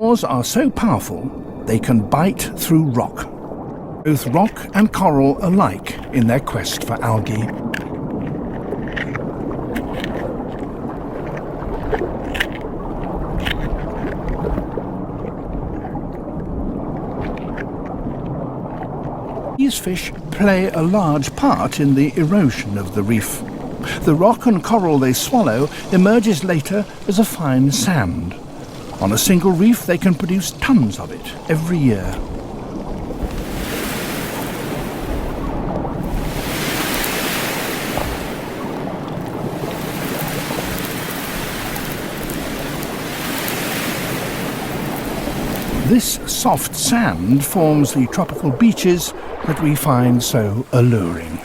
claws are so powerful they can bite through rock. Both rock and coral alike in their quest for algae. These fish play a large part in the erosion of the reef. The rock and coral they swallow emerges later as a fine sand. On a single reef they can produce tons of it every year. This soft sand forms the tropical beaches that we find so alluring.